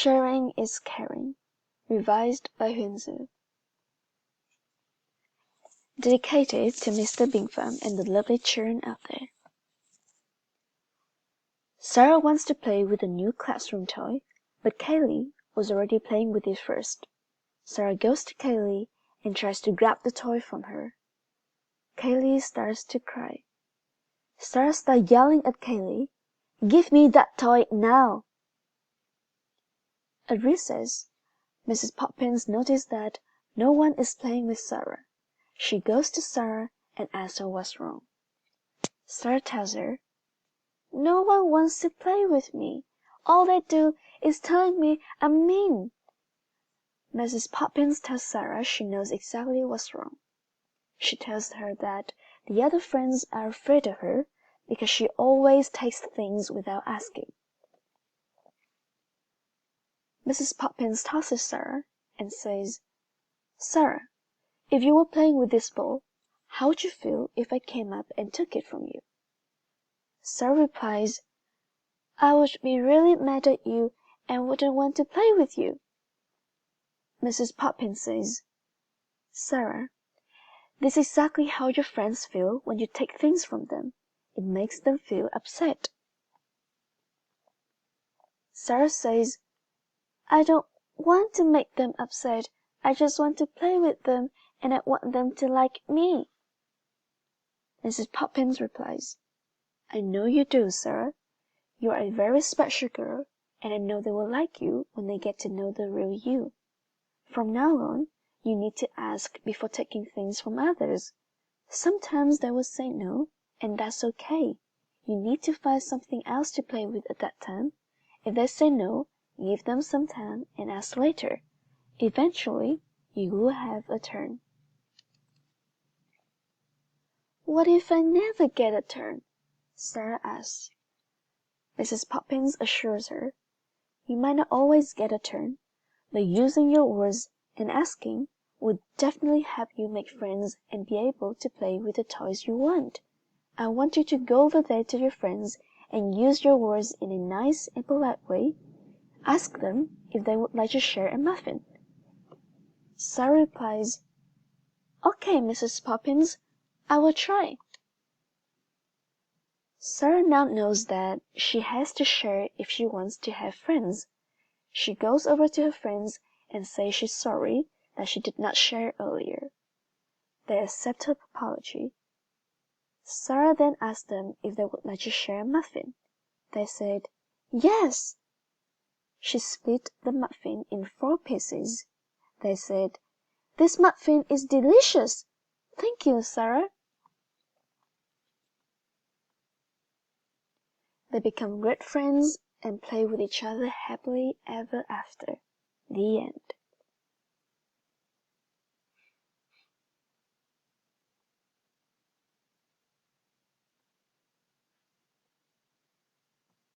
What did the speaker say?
Sharing is caring. Revised by Huyen. Dedicated to Mr. Bingham and the lovely children out there. Sarah wants to play with a new classroom toy, but Kaylee was already playing with it first. Sarah goes to Kaylee and tries to grab the toy from her. Kaylee starts to cry. Sarah starts yelling at Kaylee, "Give me that toy now!" At recess, Mrs. Poppins notices that no one is playing with Sarah. She goes to Sarah and asks her what's wrong. Sarah tells her, "No one wants to play with me. All they do is telling me I'm mean." Mrs. Poppins tells Sarah she knows exactly what's wrong. She tells her that the other friends are afraid of her because she always takes things without asking. Mrs. Poppins tosses Sarah and says, "Sarah, if you were playing with this ball, how would you feel if I came up and took it from you?" Sarah replies, "I would be really mad at you and wouldn't want to play with you." Mrs. Poppins says, "Sarah, this is exactly how your friends feel when you take things from them. It makes them feel upset." Sarah says, "I don't want to make them upset. I just want to play with them and I want them to like me." Mrs. Poppins replies, "I know you do, Sarah. You are a very special girl and I know they will like you when they get to know the real you. From now on, you need to ask before taking things from others. Sometimes they will say no, and that's okay. You need to find something else to play with at that time. If they say no, give them some time and ask later. Eventually, you will have a turn." "What if I never get a turn?" Sarah asks. Mrs. Poppins assures her, "You might not always get a turn, but using your words and asking will definitely help you make friends and be able to play with the toys you want. I want you to go over there to your friends and use your words in a nice and polite way. Ask them if they would like to share a muffin." Sarah replies, "Okay, Mrs. Poppins, I will try." Sarah now knows that she has to share if she wants to have friends. She goes over to her friends and says she's sorry that she did not share earlier. They accept her apology. Sarah then asked them if they would like to share a muffin. They said, "Yes." She split the muffin in 4 pieces. They said, "This muffin is delicious. Thank you, Sarah." They become great friends and play with each other happily ever after. The end.